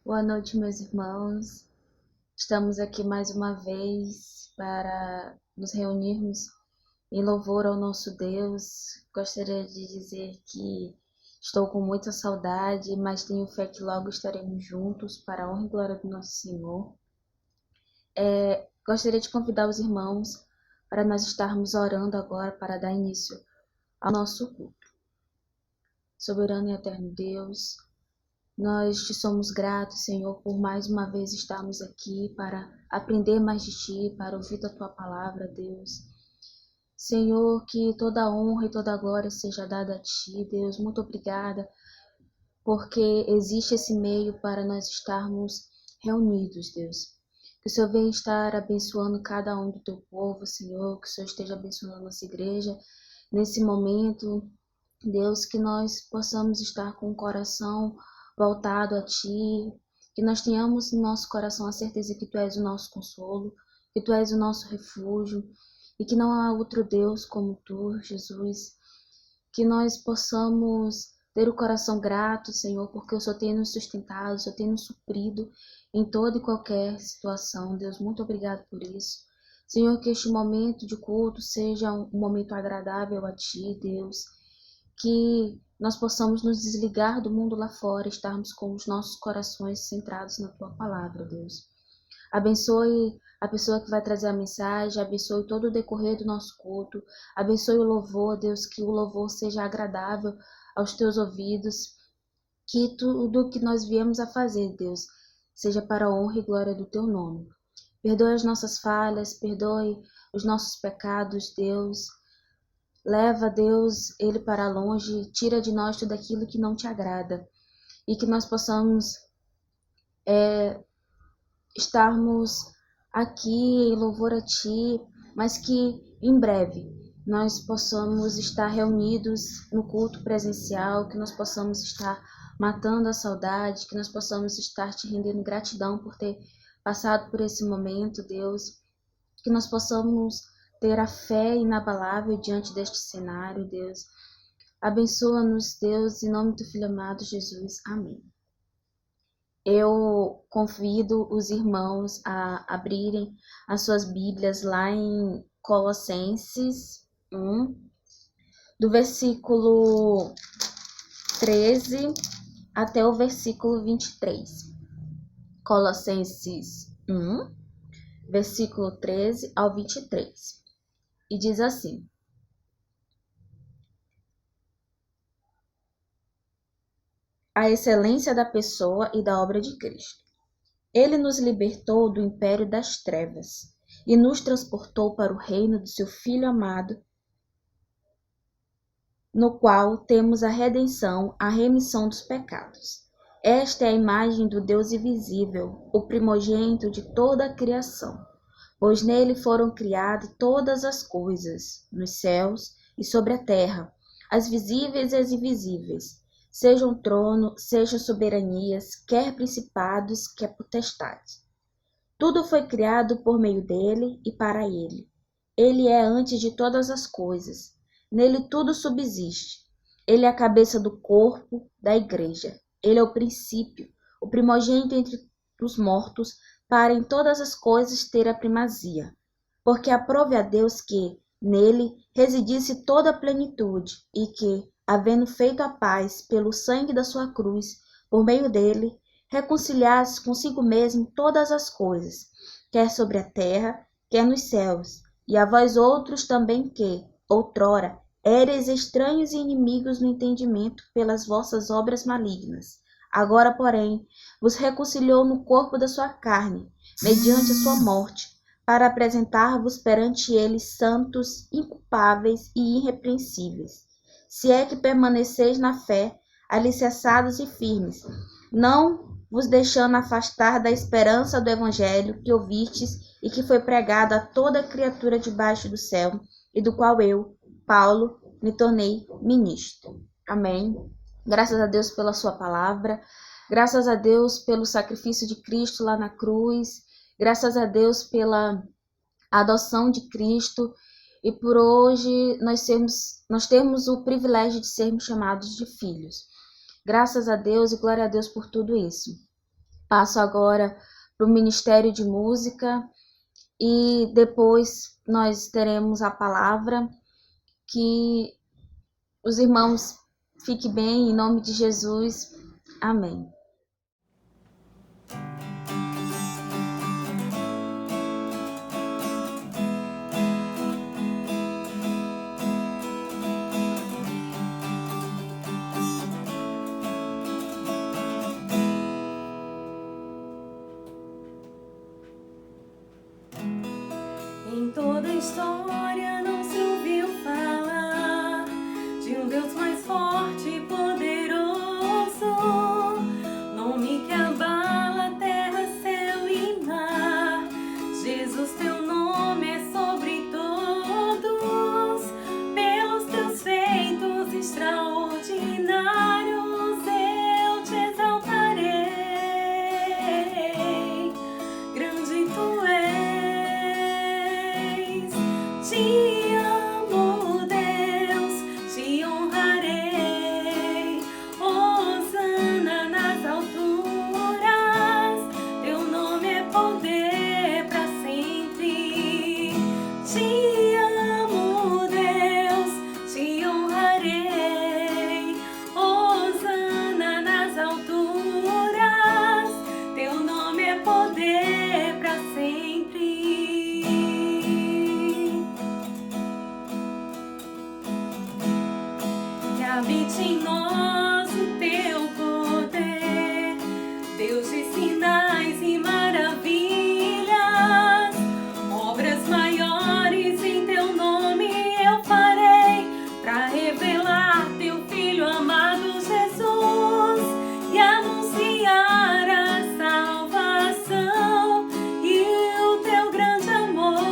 Boa noite, meus irmãos. Estamos aqui mais uma vez para nos reunirmos em louvor ao nosso Deus. Gostaria de dizer que estou com muita saudade, mas tenho fé que logo estaremos juntos para a honra e glória do nosso Senhor. Gostaria de convidar os irmãos para nós estarmos orando agora para dar início ao nosso culto. Soberano e eterno Deus, nós te somos gratos, Senhor, por mais uma vez estarmos aqui para aprender mais de Ti, para ouvir a Tua palavra, Deus. Senhor, que toda a honra e toda a glória seja dada a Ti, Deus. Muito obrigada, porque existe esse meio para nós estarmos reunidos, Deus. Que o Senhor venha estar abençoando cada um do Teu povo, Senhor. Que o Senhor esteja abençoando a nossa igreja nesse momento, Deus, que nós possamos estar com o coração voltado a Ti, que nós tenhamos no nosso coração a certeza que Tu és o nosso consolo, que Tu és o nosso refúgio e que não há outro Deus como Tu, Jesus. Que nós possamos ter o coração grato, Senhor, porque o Senhor tem nos sustentado, o Senhor tem nos suprido em toda e qualquer situação. Deus, muito obrigado por isso. Senhor, que este momento de culto seja um momento agradável a Ti, Deus. Que nós possamos nos desligar do mundo lá fora, estarmos com os nossos corações centrados na Tua palavra, Deus. Abençoe a pessoa que vai trazer a mensagem, abençoe todo o decorrer do nosso culto, abençoe o louvor, Deus, que o louvor seja agradável aos Teus ouvidos, que tudo que nós viemos a fazer, Deus, seja para a honra e glória do Teu nome. Perdoe as nossas falhas, perdoe os nossos pecados, Deus. Leva, Deus, Ele para longe, tira de nós tudo aquilo que não Te agrada e que nós possamos estarmos aqui em louvor a Ti, mas que em breve nós possamos estar reunidos no culto presencial, que nós possamos estar matando a saudade, que nós possamos estar Te rendendo gratidão por ter passado por esse momento, Deus, que nós possamos ter a fé inabalável diante deste cenário, Deus. Abençoa-nos, Deus, em nome do Filho amado Jesus. Amém. Eu convido os irmãos a abrirem as suas Bíblias lá em Colossenses 1, do versículo 13 até o versículo 23. Colossenses 1, versículo 13 ao 23. E diz assim: a excelência da pessoa e da obra de Cristo. Ele nos libertou do império das trevas e nos transportou para o reino do seu Filho amado, no qual temos a redenção, a remissão dos pecados. Esta é a imagem do Deus invisível, o primogênito de toda a criação, pois nele foram criadas todas as coisas, nos céus e sobre a terra, as visíveis e as invisíveis, sejam trono, sejam soberanias, quer principados, quer potestades. Tudo foi criado por meio dele e para ele. Ele é antes de todas as coisas. Nele tudo subsiste. Ele é a cabeça do corpo da igreja. Ele é o princípio, o primogênito entre os mortos, para em todas as coisas ter a primazia. Porque aprove a Deus que, nele, residisse toda a plenitude, e que, havendo feito a paz pelo sangue da sua cruz, por meio dele, reconciliasse consigo mesmo todas as coisas, quer sobre a terra, quer nos céus, e a vós outros também que, outrora, éreis estranhos e inimigos no entendimento pelas vossas obras malignas. Agora, porém, vos reconciliou no corpo da sua carne, mediante a sua morte, para apresentar-vos perante ele santos, inculpáveis e irrepreensíveis. Se é que permaneceis na fé, alicerçados e firmes, não vos deixando afastar da esperança do evangelho que ouvistes e que foi pregado a toda criatura debaixo do céu, e do qual eu, Paulo, me tornei ministro. Amém. Graças a Deus pela sua palavra, graças a Deus pelo sacrifício de Cristo lá na cruz, graças a Deus pela adoção de Cristo e por hoje nós temos o privilégio de sermos chamados de filhos. Graças a Deus e glória a Deus por tudo isso. Passo agora para o Ministério de Música e depois nós teremos a palavra. Que os irmãos fiquem bem, em nome de Jesus. Amém. Em toda a história não se ouviu falar de um Deus mais forte e poderoso, nome que abala terra, céu e mar. Jesus, teu nome é sobre todos, pelos teus feitos extraordinários eu te exaltarei. Grande tu és, te amo, Deus, te honrarei. Hosana nas alturas, teu nome é poder para sempre. Te amo, Deus, te honrarei. Hosana nas alturas, teu nome é poder para sempre. Que habite em nós o teu poder, Deus de sinais e maravilhas, obras maiores em teu nome eu farei, para revelar teu Filho amado Jesus e anunciar a salvação e o teu grande amor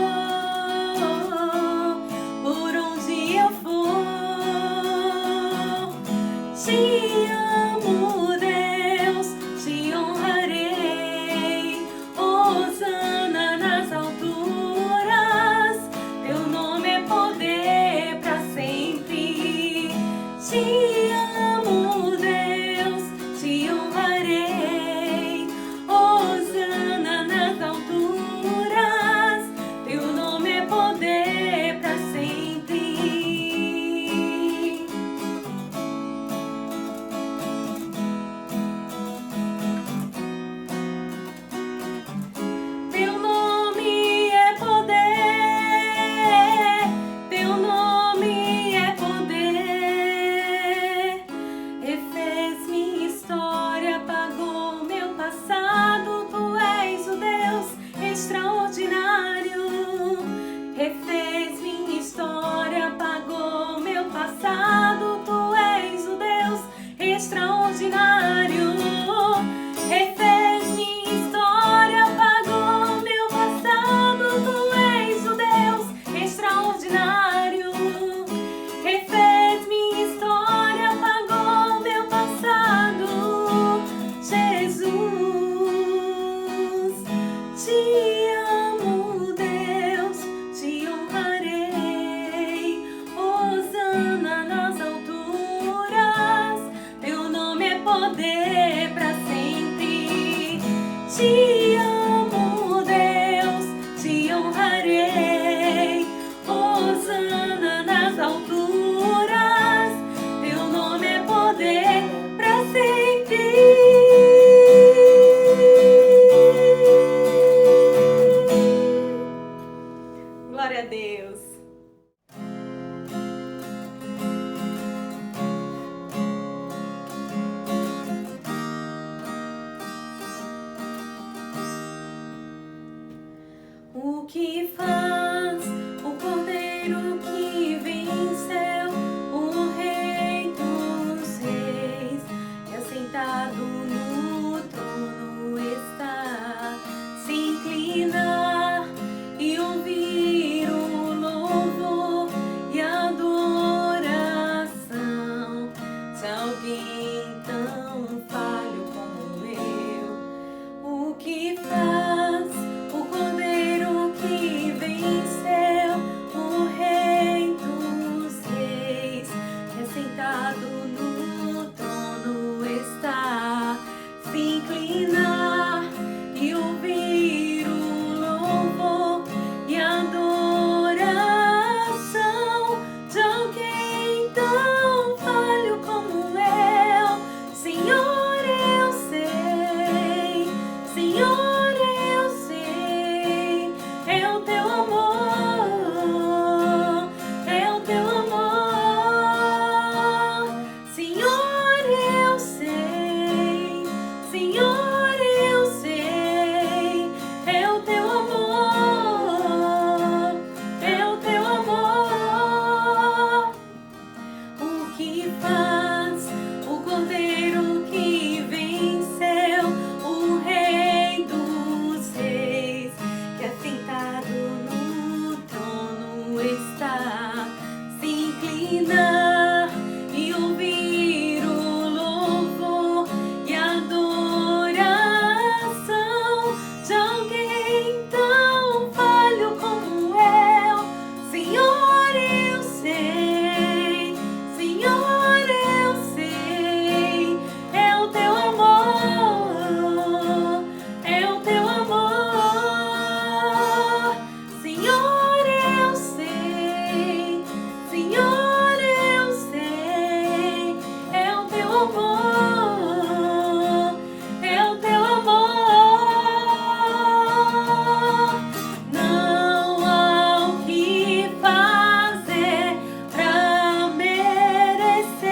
por onde eu for. Te amo, Deus, te honrarei. Hosana nas alturas, teu nome é poder para sempre. Te amo, Deus, te honrarei. Hosana nas alturas, teu nome é poder para sempre. Teu nome é poder, teu nome é poder. Refez minha história, apagou meu passado. Tu és o Deus extraordinário. Refez minha história, apagou meu passado. Tu és o Deus extraordinário. Refez minha história, apagou meu passado. Tu és o Deus extraordinário. Refez minha história, apagou meu passado. Jesus, te amo, Deus, te honrarei. Hosana nas alturas, teu nome é poder para sempre. Te amo, Deus, te honrarei. Hosana nas alturas, teu nome é poder para sempre. Glória a Deus. O que faz o Cordeiro que venceu, o Rei dos Reis, que assentado no trono está, se inclinar e ouvir o louvor e a adoração de alguém tão falho como eu. O que faz o Cordeiro que venceu, paz, o Cordeiro que venceu, o Rei dos Reis, que assentado no trono está, se inclinar e ouvir o louvor e a adoração de alguém tão falho como eu. Senhor, eu sei, Senhor, eu sei, é o teu amor, é o teu amor. Senhor, eu sei, Senhor, eu sei, é o teu amor, é o teu amor. Não há o que fazer pra merecer,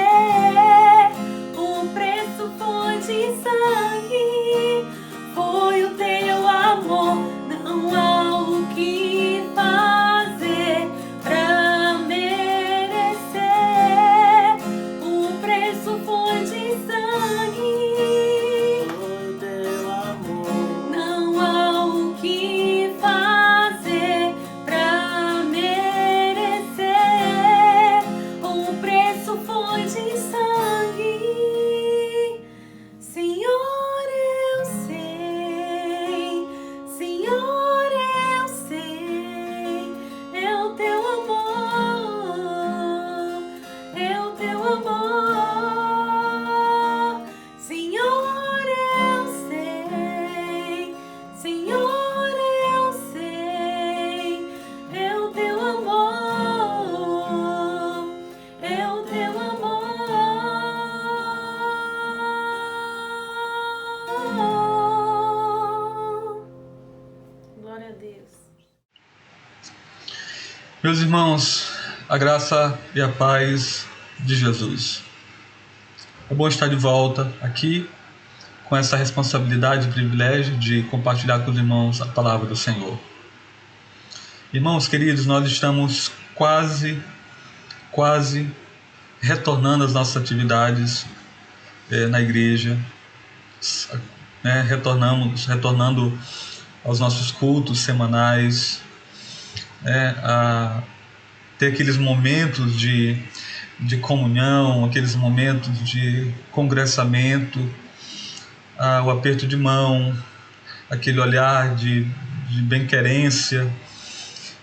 o preço foi de sangue, foi o teu amor. Não há o que fazer pra merecer, o preço foi de sangue, Foi teu amor. não há o que fazer pra merecer, o preço foi de sangue. Senhor, eu sei, Senhor, eu sei, é o teu amor, é o teu amor. Senhor, eu sei, Senhor, eu sei, é o teu amor, é o teu amor. Glória a Deus. Meus irmãos, a graça e a paz de Jesus. É bom estar de volta aqui com essa responsabilidade e privilégio de compartilhar com os irmãos a palavra do Senhor. Irmãos queridos, nós estamos quase retornando às nossas atividades na igreja, né? Retornando aos nossos cultos semanais, a ter aqueles momentos de comunhão, aqueles momentos de congressamento, o aperto de mão, aquele olhar de bem-querência,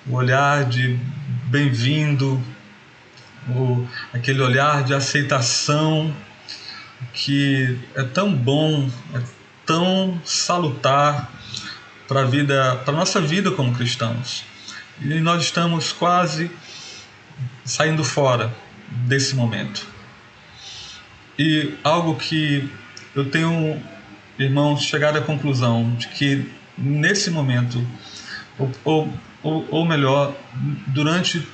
o olhar de bem-vindo, aquele olhar de aceitação que é tão bom, é tão salutar para a nossa vida como cristãos. E nós estamos quase saindo fora desse momento. E algo que eu tenho, irmãos, chegado à conclusão de que nesse momento, ou melhor, durante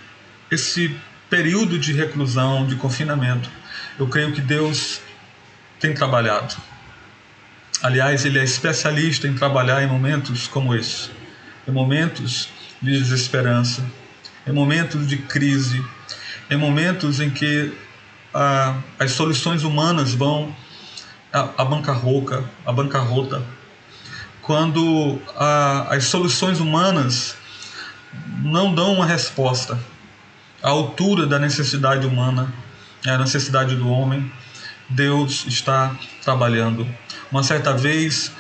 esse período de reclusão, de confinamento, eu creio que Deus tem trabalhado. Aliás, Ele é especialista em trabalhar em momentos como esse, em momentos de desesperança, em momentos de crise, em momentos em que as soluções humanas vão à bancarrota, quando as soluções humanas não dão uma resposta à altura da necessidade humana, a necessidade do homem. Deus está trabalhando. Uma certa vez,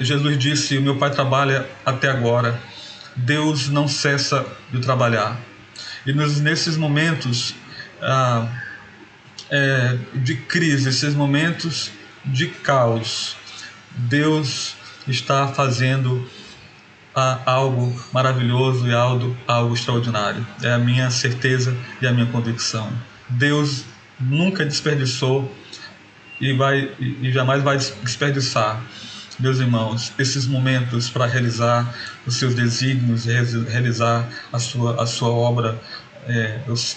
Jesus disse: "O meu Pai trabalha até agora." Deus não cessa de trabalhar. E nesses momentos de crise, esses momentos de caos, Deus está fazendo algo maravilhoso e algo extraordinário. É a minha certeza e a minha convicção. Deus nunca desperdiçou e jamais vai desperdiçar, meus irmãos, esses momentos para realizar os seus desígnios, realizar a sua obra,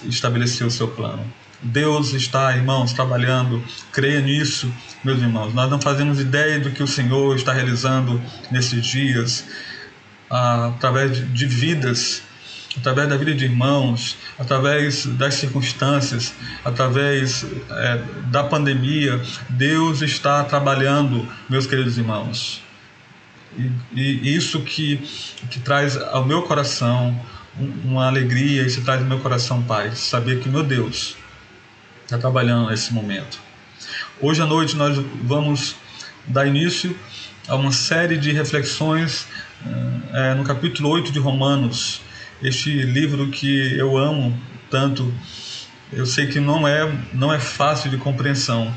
estabelecer o seu plano. Deus está, irmãos, trabalhando. Creia nisso, meus irmãos. Nós não fazemos ideia do que o Senhor está realizando nesses dias, através de vidas através da vida de irmãos, através das circunstâncias, através da pandemia, Deus está trabalhando, meus queridos irmãos. E isso que traz ao meu coração uma alegria, isso traz ao meu coração paz, saber que meu Deus está trabalhando nesse momento. Hoje à noite nós vamos dar início a uma série de reflexões no capítulo 8 de Romanos, este livro que eu amo tanto. Eu sei que não é fácil de compreensão,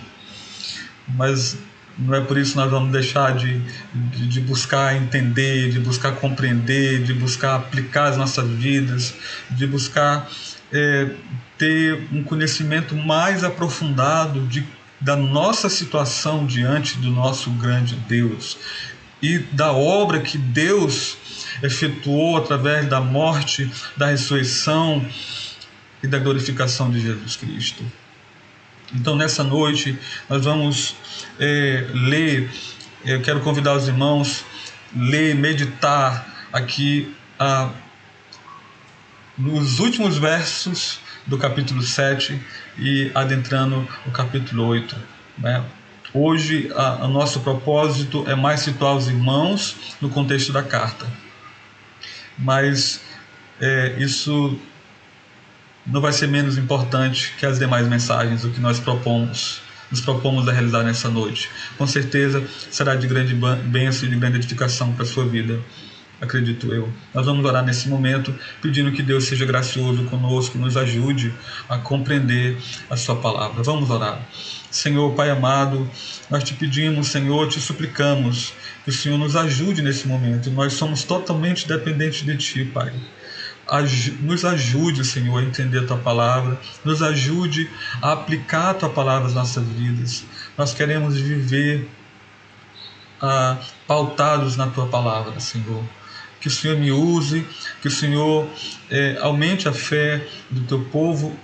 mas não é por isso que nós vamos deixar de buscar entender, de buscar compreender, de buscar aplicar as nossas vidas, de buscar ter um conhecimento mais aprofundado da nossa situação diante do nosso grande Deus e da obra que Deus efetuou através da morte, da ressurreição e da glorificação de Jesus Cristo. Então, nessa noite, nós vamos ler, eu quero convidar os irmãos a ler, meditar aqui nos últimos versos do capítulo 7 e adentrando o capítulo 8. Né? Hoje, o nosso propósito é mais situar os irmãos no contexto da carta. Mas isso não vai ser menos importante que as demais mensagens, o que nós nos propomos a realizar nessa noite. Com certeza será de grande bênção e de grande edificação para a sua vida, acredito eu. Nós vamos orar nesse momento, pedindo que Deus seja gracioso conosco, nos ajude a compreender a sua palavra. Vamos orar. Senhor, Pai amado, nós te pedimos, Senhor, te suplicamos que o Senhor nos ajude nesse momento. Nós somos totalmente dependentes de Ti, Pai. Nos ajude, Senhor, a entender a Tua Palavra, nos ajude a aplicar a Tua Palavra às nossas vidas. Nós queremos viver pautados na Tua Palavra, Senhor. Que o Senhor me use, que o Senhor aumente a fé do Teu povo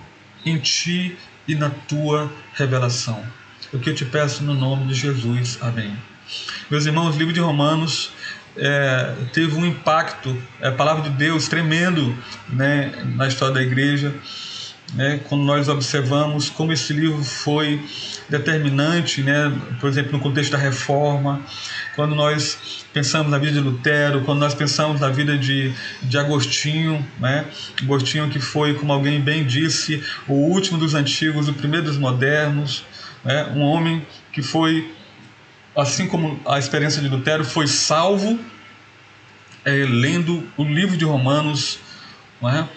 em Ti e na Tua revelação. É o que eu te peço no nome de Jesus. Amém. Meus irmãos, o livro de Romanos teve um impacto, a palavra de Deus tremendo, né, na história da igreja, né, quando nós observamos como esse livro foi determinante, né, por exemplo, no contexto da reforma, quando nós pensamos na vida de Lutero, quando nós pensamos na vida de Agostinho, né, Agostinho que foi, como alguém bem disse, o último dos antigos, o primeiro dos modernos, né, um homem que foi, assim como a experiência de Lutero, foi salvo lendo o livro de Romanos. Não é?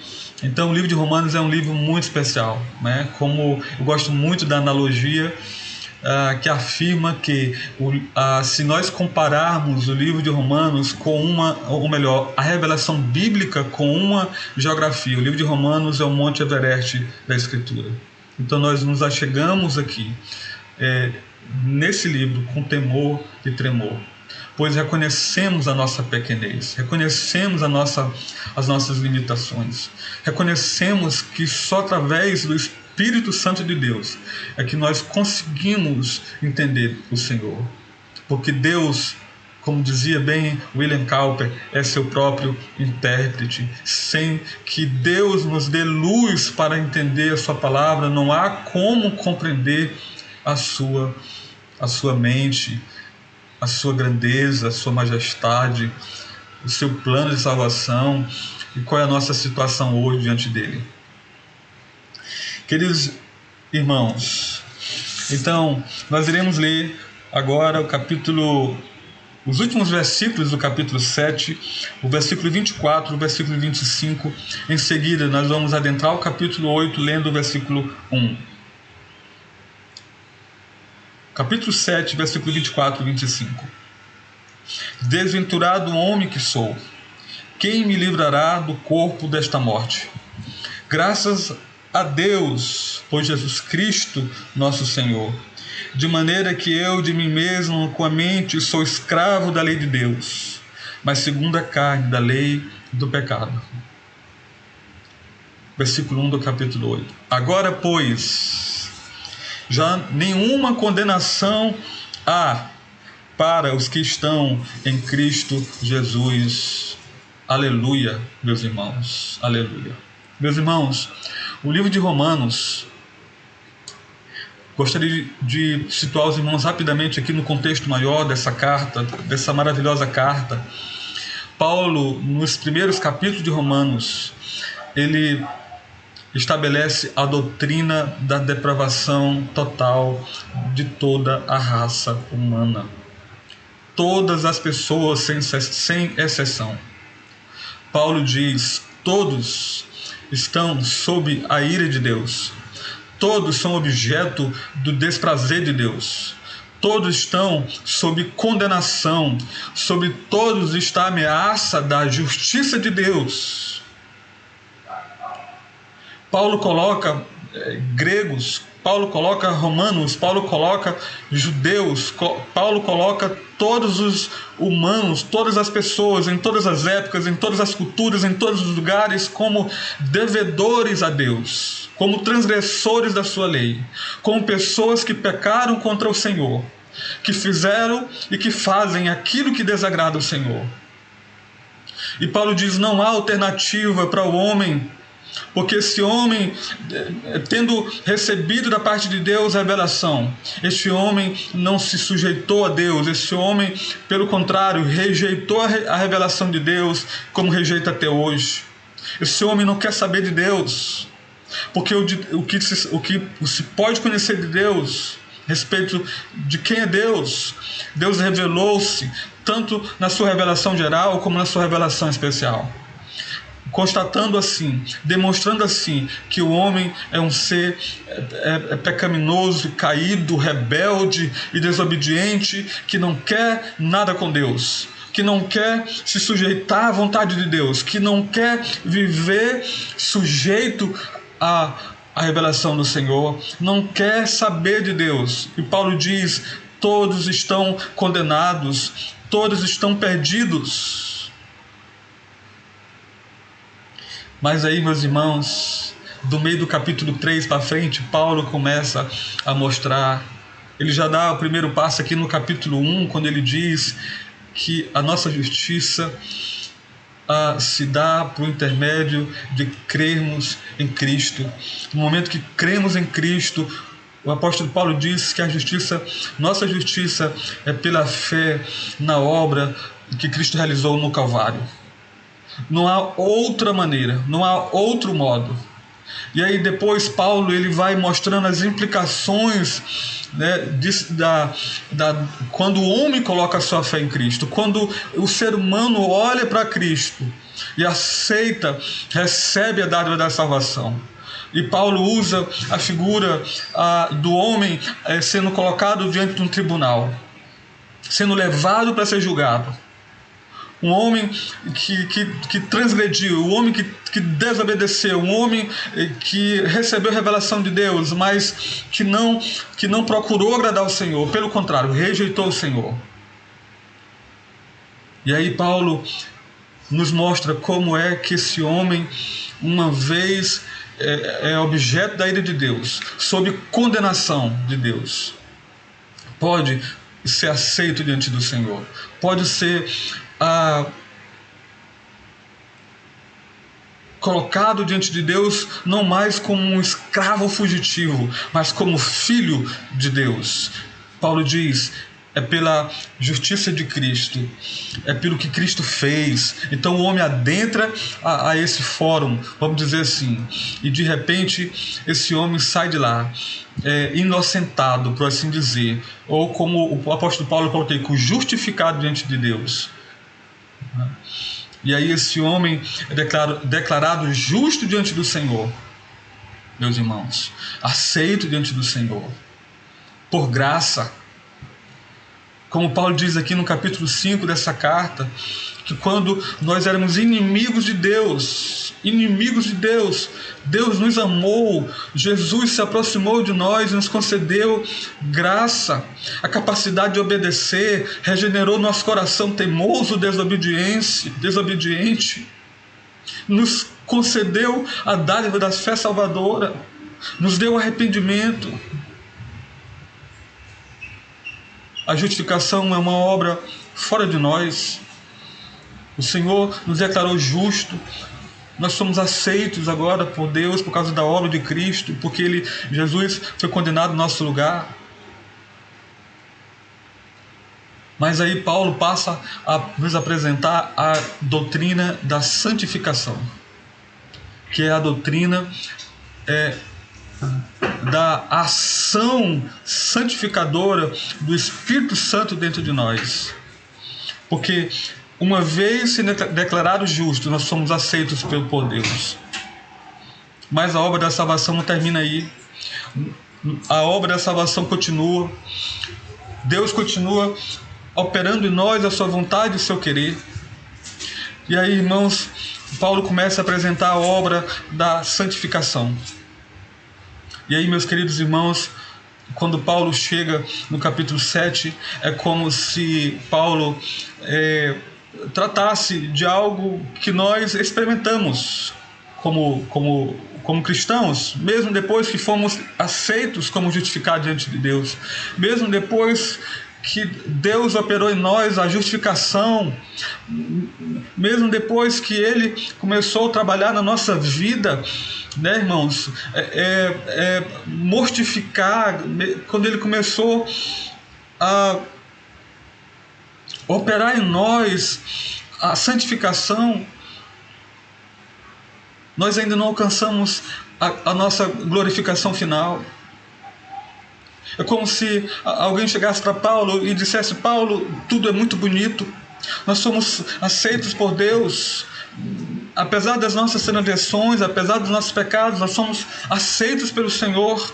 Então, o livro de Romanos é um livro muito especial. Né? Como eu gosto muito da analogia que afirma que se nós compararmos o livro de Romanos com a revelação bíblica com uma geografia, o livro de Romanos é o Monte Everest da Escritura. Então, nós nos achegamos aqui nesse livro com temor e tremor, pois reconhecemos a nossa pequenez, reconhecemos as nossas limitações, reconhecemos que só através do Espírito Santo de Deus é que nós conseguimos entender o Senhor, porque Deus, como dizia bem William Cowper, é seu próprio intérprete. Sem que Deus nos dê luz para entender a sua palavra, não há como compreender a sua mente, a sua grandeza, a sua majestade, o seu plano de salvação e qual é a nossa situação hoje diante dele. Queridos irmãos, então nós iremos ler agora os últimos versículos do capítulo 7, o versículo 24, o versículo 25. Em seguida nós vamos adentrar o capítulo 8 lendo o versículo 1. Capítulo 7, versículo 24 e 25. Desventurado homem que sou, quem me livrará do corpo desta morte? Graças a Deus, por Jesus Cristo, nosso Senhor. De maneira que eu de mim mesmo, com a mente, sou escravo da lei de Deus, mas segundo a carne, da lei do pecado. Versículo 1 do capítulo 8. Agora, pois, já nenhuma condenação há para os que estão em Cristo Jesus. Aleluia, meus irmãos. Aleluia. Meus irmãos, o livro de Romanos, gostaria de situar os irmãos rapidamente aqui no contexto maior dessa carta, dessa maravilhosa carta. Paulo, nos primeiros capítulos de Romanos, ele estabelece a doutrina da depravação total de toda a raça humana. Todas as pessoas, sem exceção. Paulo diz: todos estão sob a ira de Deus. Todos são objeto do desprazer de Deus. Todos estão sob condenação. Sobre todos está a ameaça da justiça de Deus. Paulo coloca gregos, Paulo coloca romanos, Paulo coloca judeus, Paulo coloca todos os humanos, todas as pessoas, em todas as épocas, em todas as culturas, em todos os lugares, como devedores a Deus, como transgressores da sua lei, como pessoas que pecaram contra o Senhor, que fizeram e que fazem aquilo que desagrada o Senhor. E Paulo diz: não há alternativa para o homem, porque esse homem, tendo recebido da parte de Deus a revelação, este homem não se sujeitou a Deus, esse homem, pelo contrário, rejeitou a revelação de Deus, como rejeita até hoje. Esse homem não quer saber de Deus, porque o que se pode conhecer de Deus, a respeito de quem é Deus, Deus revelou-se tanto na sua revelação geral como na sua revelação especial, constatando assim, demonstrando assim, que o homem é um ser pecaminoso, caído, rebelde e desobediente, que não quer nada com Deus, que não quer se sujeitar à vontade de Deus, que não quer viver sujeito à revelação do Senhor, não quer saber de Deus. E Paulo diz: todos estão condenados, todos estão perdidos. Mas aí, meus irmãos, do meio do capítulo 3 para frente, Paulo começa a mostrar, ele já dá o primeiro passo aqui no capítulo 1, quando ele diz que a nossa justiça se dá por intermédio de crermos em Cristo. No momento que cremos em Cristo, o apóstolo Paulo diz que nossa justiça é pela fé na obra que Cristo realizou no Calvário. Não há outra maneira, não há outro modo. E aí depois Paulo ele vai mostrando as implicações, né, quando o homem coloca a sua fé em Cristo, quando o ser humano olha para Cristo e aceita, recebe a dádiva da salvação. E Paulo usa a figura do homem sendo colocado diante de um tribunal, sendo levado para ser julgado. Um homem que transgrediu, um homem que desobedeceu, um homem que recebeu a revelação de Deus, mas que não procurou agradar o Senhor, pelo contrário, rejeitou o Senhor. E aí Paulo nos mostra como é que esse homem, uma vez é objeto da ira de Deus, sob condenação de Deus, pode ser aceito diante do Senhor, pode ser colocado diante de Deus não mais como um escravo fugitivo, mas como filho de Deus. Paulo diz: é pela justiça de Cristo, é pelo que Cristo fez. Então o homem adentra a esse fórum, vamos dizer assim, e de repente esse homem sai de lá inocentado, por assim dizer, ou como o apóstolo Paulo coloquei, justificado diante de Deus. E aí esse homem é declarado justo diante do Senhor, meus irmãos, aceito diante do Senhor, por graça. Como Paulo diz aqui no capítulo 5 dessa carta, que quando nós éramos inimigos de Deus, Deus nos amou, Jesus se aproximou de nós e nos concedeu graça, a capacidade de obedecer, regenerou nosso coração teimoso, desobediente, nos concedeu a dádiva da fé salvadora, nos deu arrependimento. A justificação é uma obra fora de nós. O Senhor nos declarou justo. Nós somos aceitos agora por Deus por causa da obra de Cristo, porque Jesus foi condenado no nosso lugar. Mas aí Paulo passa a nos apresentar a doutrina da santificação, que é a doutrina da ação santificadora do Espírito Santo dentro de nós. Porque uma vez sendo declarados justos, nós somos aceitos por Deus. Mas a obra da salvação não termina aí. A obra da salvação continua. Deus continua operando em nós a sua vontade e o seu querer. E aí, irmãos, Paulo começa a apresentar a obra da santificação. E aí, meus queridos irmãos, quando Paulo chega no capítulo 7, é como se Paulo tratasse de algo que nós experimentamos como cristãos, mesmo depois que fomos aceitos como justificados diante de Deus, mesmo depois que Deus operou em nós a justificação, mesmo depois que Ele começou a trabalhar na nossa vida, né, irmãos, mortificar, quando Ele começou a operar em nós a santificação, nós ainda não alcançamos a nossa glorificação final. É como se alguém chegasse para Paulo e dissesse: Paulo, tudo é muito bonito, nós somos aceitos por Deus, apesar das nossas transgressões, apesar dos nossos pecados, nós somos aceitos pelo Senhor.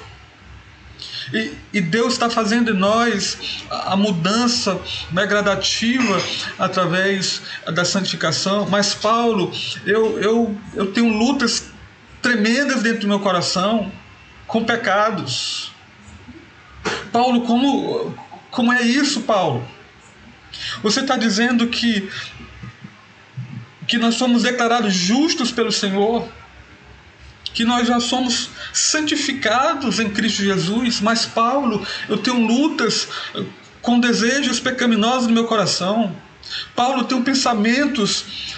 E Deus está fazendo em nós a mudança, né, gradativa através da santificação. Mas Paulo, eu tenho lutas tremendas dentro do meu coração com pecados. Paulo, como é isso, Paulo? Você está dizendo que nós somos declarados justos pelo Senhor, que nós já somos santificados em Cristo Jesus, mas Paulo, eu tenho lutas com desejos pecaminosos no meu coração. Paulo, eu tenho pensamentos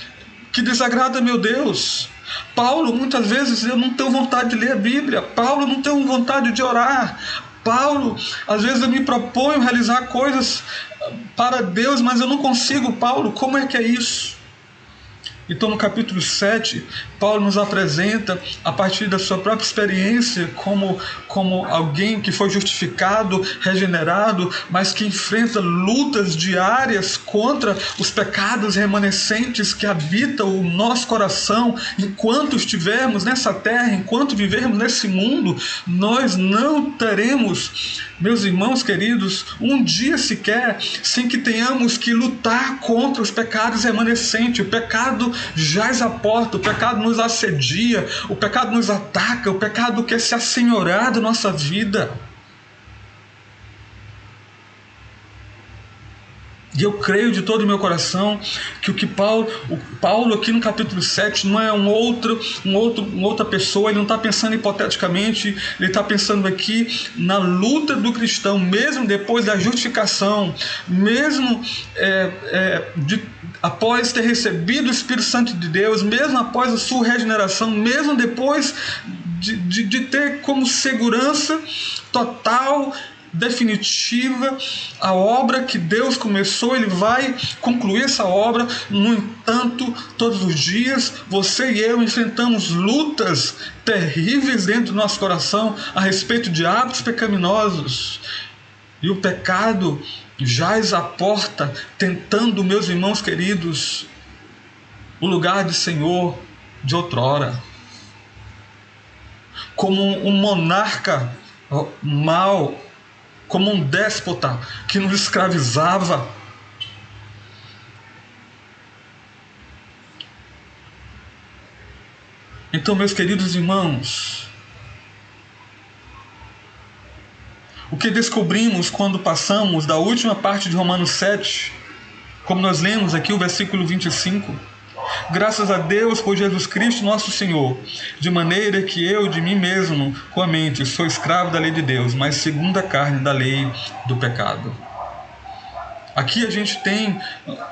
que desagradam a meu Deus. Paulo, muitas vezes eu não tenho vontade de ler a Bíblia. Paulo, eu não tenho vontade de orar. Paulo, às vezes eu me proponho realizar coisas para Deus, mas eu não consigo. Paulo, como é que é isso? Então, no capítulo 7, Paulo nos apresenta, a partir da sua própria experiência, como alguém que foi justificado, regenerado, mas que enfrenta lutas diárias contra os pecados remanescentes que habitam o nosso coração. Enquanto estivermos nessa terra, enquanto vivermos nesse mundo, nós não teremos, meus irmãos queridos, um dia sequer sem que tenhamos que lutar contra os pecados remanescentes. O pecado jaz à porta, o pecado nos assedia, o pecado nos ataca, o pecado quer se assenhorar da nossa vida. E eu creio de todo o meu coração que o Paulo aqui no capítulo 7 não é outra pessoa. Ele não está pensando hipoteticamente, ele está pensando aqui na luta do cristão, mesmo depois da justificação, mesmo após ter recebido o Espírito Santo de Deus, mesmo após a sua regeneração, mesmo depois de ter como segurança total, definitiva, a obra que Deus começou. Ele vai concluir essa obra. No entanto, todos os dias você e eu enfrentamos lutas terríveis dentro do nosso coração a respeito de hábitos pecaminosos, e o pecado jaz à porta, tentando, meus irmãos queridos, o lugar de Senhor de outrora, como um monarca mau, como um déspota que nos escravizava. Então, meus queridos irmãos, o que descobrimos quando passamos da última parte de Romanos 7, como nós lemos aqui o versículo 25, graças a Deus por Jesus Cristo nosso Senhor, de maneira que eu de mim mesmo, com a mente, sou escravo da lei de Deus, mas segundo a carne da lei do pecado. Aqui a gente tem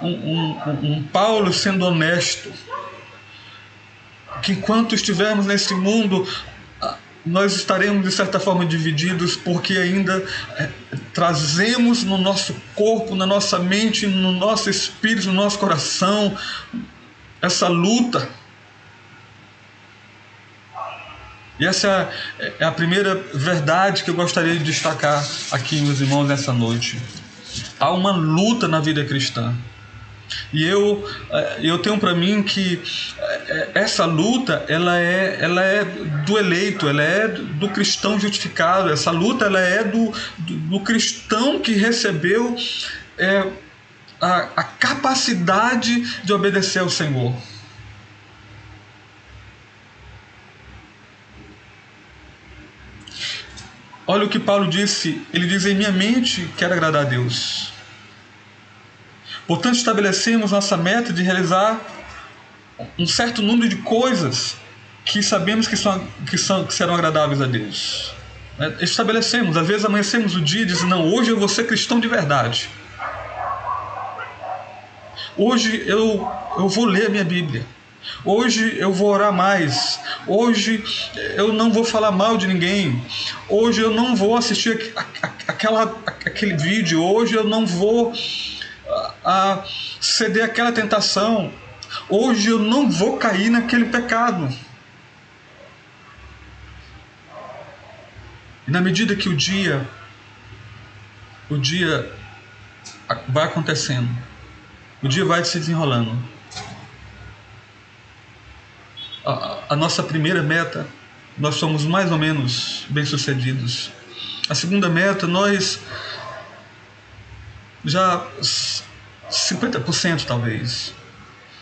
um Paulo sendo honesto, que enquanto estivermos nesse mundo, nós estaremos de certa forma divididos, porque ainda trazemos no nosso corpo, na nossa mente, no nosso espírito, no nosso coração, essa luta. E essa é a primeira verdade que eu gostaria de destacar aqui, meus irmãos, nessa noite. Há uma luta na vida cristã. E eu tenho para mim que essa luta ela é do eleito, ela é do cristão justificado. Essa luta ela é do cristão que recebeu a capacidade de obedecer ao Senhor. Olha o que Paulo disse. Ele diz: em minha mente quero agradar a Deus. Portanto, estabelecemos nossa meta de realizar um certo número de coisas que sabemos que serão agradáveis a Deus. Estabelecemos, às vezes amanhecemos o dia e dizemos: não, hoje eu vou ser cristão de verdade. Hoje eu vou ler a minha Bíblia. Hoje eu vou orar mais. Hoje eu não vou falar mal de ninguém. Hoje eu não vou assistir aquele vídeo. Hoje eu não vou ceder àquela tentação. Hoje eu não vou cair naquele pecado. E na medida que o dia vai acontecendo, o dia vai se desenrolando, a nossa primeira meta, nós somos mais ou menos bem-sucedidos. A segunda meta, nós já 50% talvez.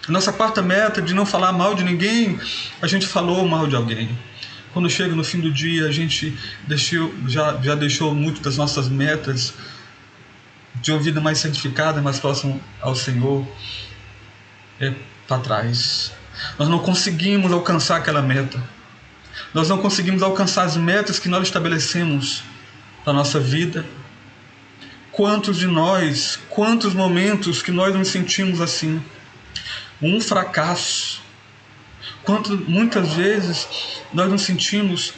A nossa quarta meta, de não falar mal de ninguém, a gente falou mal de alguém. Quando chega no fim do dia, a gente já deixou muito das nossas metas de uma vida mais santificada, mais próxima ao Senhor, para trás. Nós não conseguimos alcançar aquela meta. Nós não conseguimos alcançar as metas que nós estabelecemos para a nossa vida. Quantos de nós, quantos momentos que nós nos sentimos assim, um fracasso. Muitas vezes nós nos sentimos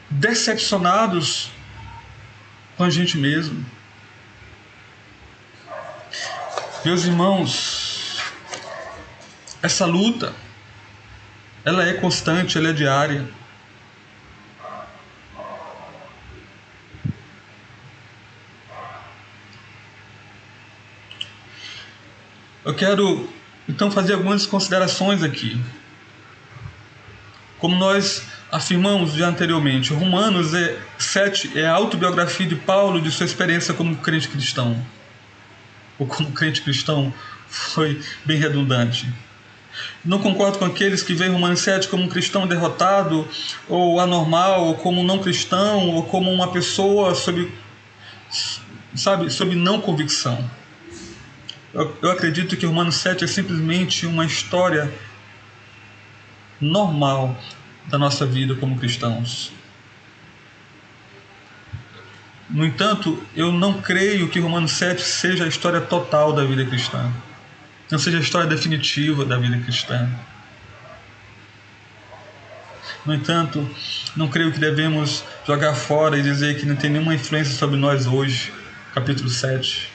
decepcionados com a gente mesmo. Meus irmãos, essa luta, ela é constante, ela é diária. Eu quero então fazer algumas considerações aqui. Como nós afirmamos já anteriormente, Romanos 7 é a autobiografia de Paulo de sua experiência como crente cristão. Ou como crente cristão, foi bem redundante. Não concordo com aqueles que veem Romanos 7 como um cristão derrotado, ou anormal, ou como um não cristão, ou como uma pessoa sob não convicção. Eu acredito que Romanos 7 é simplesmente uma história normal da nossa vida como cristãos. No entanto, eu não creio que Romanos 7 seja a história total da vida cristã. Não seja a história definitiva da vida cristã. No entanto, não creio que devemos jogar fora e dizer que não tem nenhuma influência sobre nós hoje. Capítulo 7.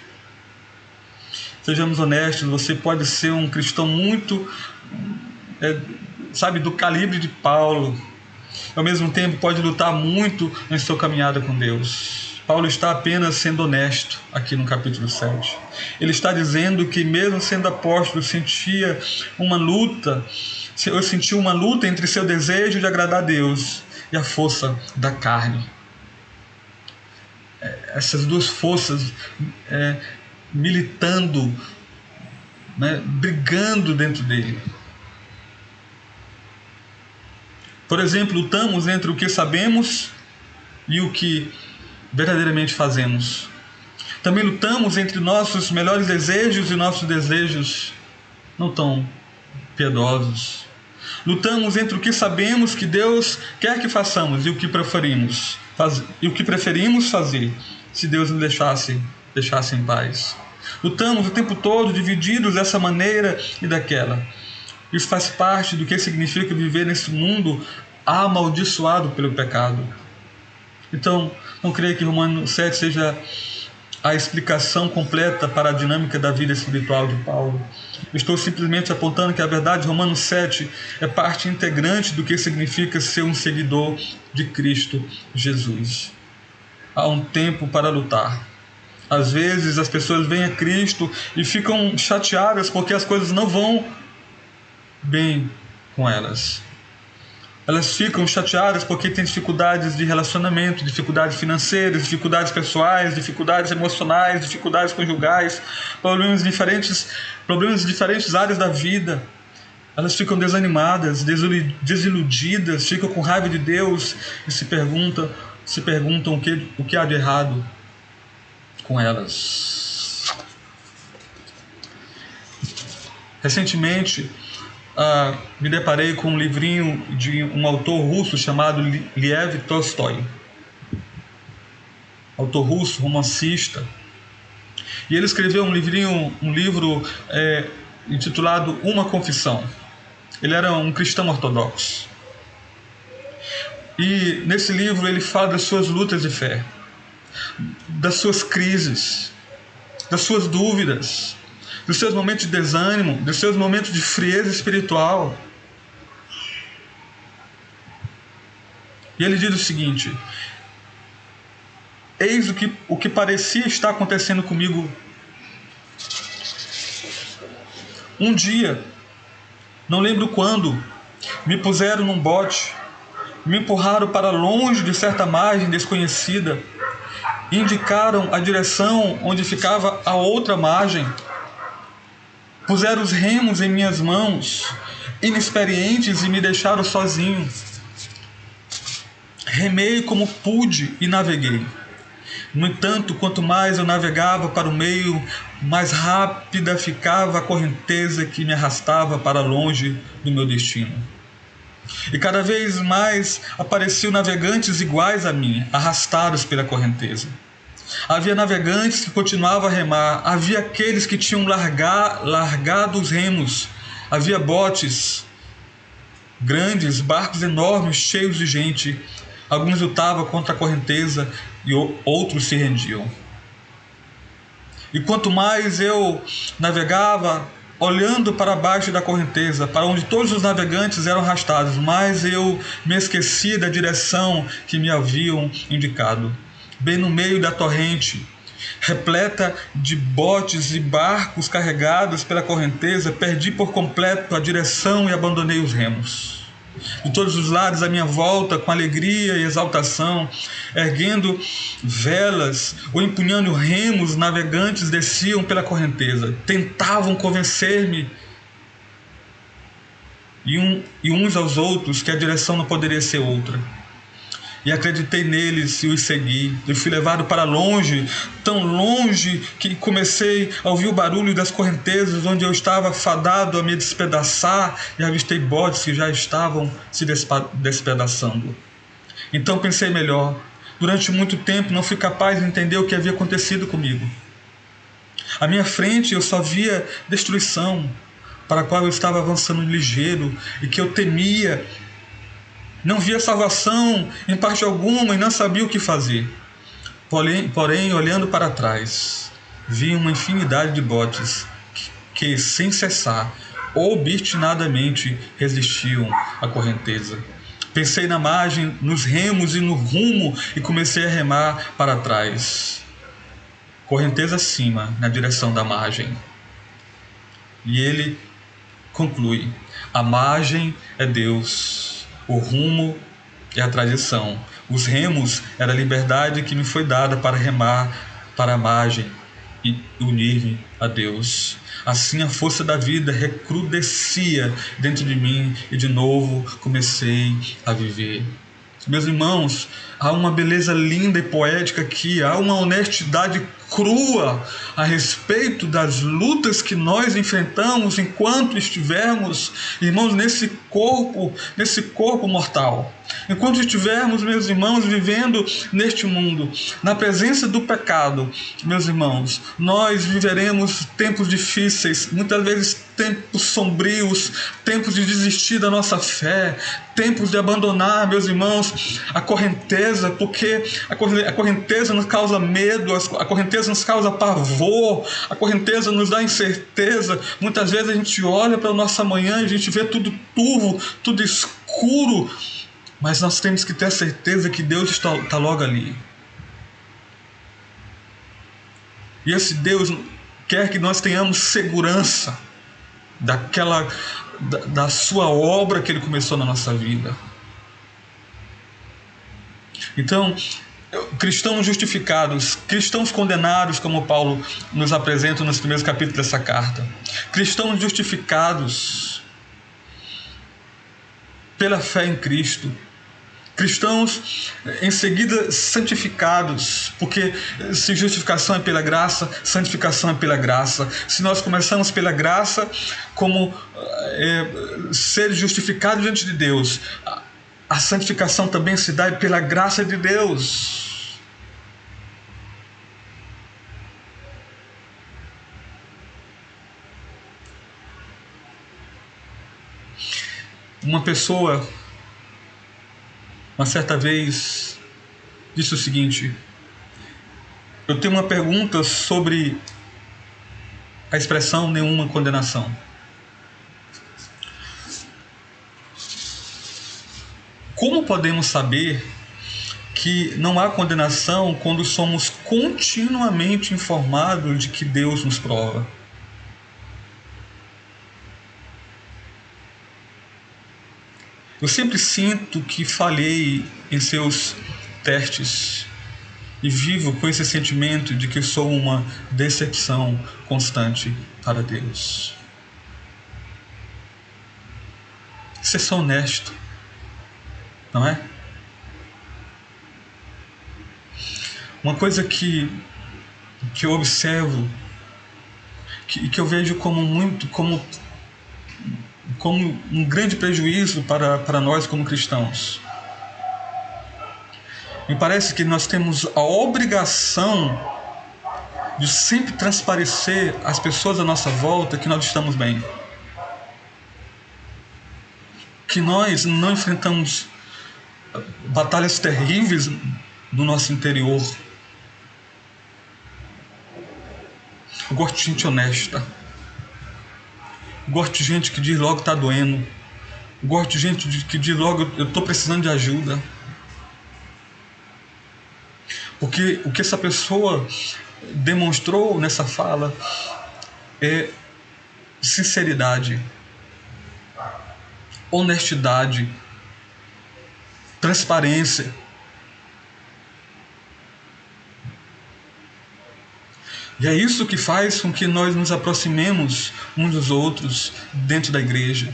Sejamos honestos, você pode ser um cristão muito, do calibre de Paulo. Ao mesmo tempo pode lutar muito na sua caminhada com Deus. Paulo está apenas sendo honesto aqui no capítulo 7. Ele está dizendo que mesmo sendo apóstolo, sentiu uma luta entre seu desejo de agradar a Deus e a força da carne. Essas duas forças militando, brigando dentro dele. Por exemplo, lutamos entre o que sabemos e o que verdadeiramente fazemos. Também lutamos entre nossos melhores desejos e nossos desejos não tão piedosos. Lutamos entre o que sabemos que Deus quer que façamos e o que preferimos fazer se Deus nos deixasse em paz. Lutamos o tempo todo divididos dessa maneira e daquela. Isso faz parte do que significa viver nesse mundo amaldiçoado pelo pecado. Então, não creio que Romanos 7 seja a explicação completa para a dinâmica da vida espiritual de Paulo. Estou simplesmente apontando que a verdade de Romanos 7 é parte integrante do que significa ser um seguidor de Cristo Jesus. Há um tempo para lutar. Às vezes as pessoas vêm a Cristo e ficam chateadas porque as coisas não vão bem com elas. Elas ficam chateadas porque têm dificuldades de relacionamento, dificuldades financeiras, dificuldades pessoais, dificuldades emocionais, dificuldades conjugais, problemas de diferentes áreas da vida. Elas ficam desanimadas, desiludidas, ficam com raiva de Deus e se perguntam o que há de errado com elas. Recentemente, me deparei com um livrinho de um autor russo chamado Lev Tolstói. Autor russo, romancista. E ele escreveu um livro intitulado Uma Confissão. Ele era um cristão ortodoxo. E nesse livro ele fala das suas lutas de fé, das suas crises, das suas dúvidas, dos seus momentos de desânimo, dos seus momentos de frieza espiritual. E ele diz o seguinte: eis o que parecia estar acontecendo comigo. Um dia, não lembro quando, me puseram num bote, me empurraram para longe de certa margem desconhecida, indicaram a direção onde ficava a outra margem, puseram os remos em minhas mãos, inexperientes, e me deixaram sozinho. Remei como pude e naveguei. No entanto, quanto mais eu navegava para o meio, mais rápida ficava a correnteza que me arrastava para longe do meu destino. E cada vez mais apareciam navegantes iguais a mim, arrastados pela correnteza. Havia navegantes que continuavam a remar, havia aqueles que tinham largado os remos, havia botes grandes, barcos enormes, cheios de gente. Alguns lutavam contra a correnteza e outros se rendiam. E quanto mais eu navegava, olhando para baixo da correnteza, para onde todos os navegantes eram arrastados, mais eu me esquecia da direção que me haviam indicado. Bem no meio da torrente, repleta de botes e barcos carregados pela correnteza, perdi por completo a direção e abandonei os remos. De todos os lados à minha volta, com alegria e exaltação, erguendo velas ou empunhando remos, navegantes desciam pela correnteza, tentavam convencer-me e uns aos outros que a direção não poderia ser outra. E acreditei neles e os segui. Eu fui levado para longe, tão longe que comecei a ouvir o barulho das correntezas onde eu estava fadado a me despedaçar, e avistei botes que já estavam se despedaçando. Então pensei melhor. Durante muito tempo não fui capaz de entender o que havia acontecido comigo. À minha frente eu só via destruição, para a qual eu estava avançando ligeiro e que eu temia. Não via salvação em parte alguma e não sabia o que fazer. Porém, olhando para trás, vi uma infinidade de botes que sem cessar, obstinadamente resistiam à correnteza. Pensei na margem, nos remos e no rumo e comecei a remar para trás. Correnteza acima, na direção da margem. E ele conclui: a margem é Deus. O rumo é a tradição. Os remos era a liberdade que me foi dada para remar para a margem e unir-me a Deus. Assim a força da vida recrudescia dentro de mim e de novo comecei a viver. Meus irmãos, há uma beleza linda e poética aqui, há uma honestidade crua a respeito das lutas que nós enfrentamos enquanto estivermos, irmãos, nesse corpo mortal. Enquanto estivermos, meus irmãos, vivendo neste mundo, na presença do pecado, meus irmãos, nós viveremos tempos difíceis, muitas vezes tempos sombrios, tempos de desistir da nossa fé, tempos de abandonar, meus irmãos, a correnteza, porque a correnteza nos causa medo, a correnteza nos causa pavor, a correnteza nos dá incerteza. Muitas vezes a gente olha para o nosso amanhã e a gente vê tudo turvo, tudo escuro, mas nós temos que ter a certeza que Deus está logo ali. E esse Deus quer que nós tenhamos segurança da sua obra que Ele começou na nossa vida. Então, cristãos justificados, cristãos condenados, como Paulo nos apresenta nos primeiros capítulos dessa carta. Cristãos justificados pela fé em Cristo. Cristãos em seguida santificados, porque se justificação é pela graça, santificação é pela graça. Se nós começamos pela graça, como ser justificados diante de Deus, a santificação também se dá pela graça de Deus. Uma pessoa, uma certa vez, disse o seguinte: eu tenho uma pergunta sobre a expressão nenhuma condenação. Como podemos saber que não há condenação quando somos continuamente informados de que Deus nos prova? Eu sempre sinto que falhei em seus testes e vivo com esse sentimento de que sou uma decepção constante para Deus. Ser honesto, não é? Uma coisa que eu observo, que eu vejo como um grande prejuízo para nós como cristãos. Me parece que nós temos a obrigação de sempre transparecer às pessoas à nossa volta que nós estamos bem. Que nós não enfrentamos batalhas terríveis no nosso interior. Eu gosto de gente honesta. Gosto de gente que diz logo está doendo. Gosto de gente que diz logo eu estou precisando de ajuda. Porque o que essa pessoa demonstrou nessa fala é sinceridade, honestidade, transparência. E é isso que faz com que nós nos aproximemos uns dos outros dentro da igreja.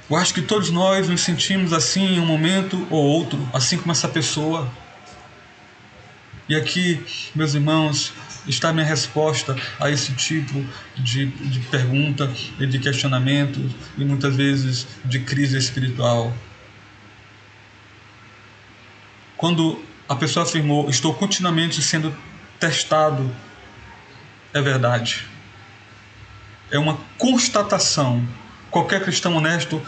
Eu acho que todos nós nos sentimos assim em um momento ou outro, assim como essa pessoa. E aqui, meus irmãos, está a minha resposta a esse tipo de pergunta e de questionamento e muitas vezes de crise espiritual. Quando a pessoa afirmou, estou continuamente sendo testado, é verdade. É uma constatação. Qualquer cristão honesto,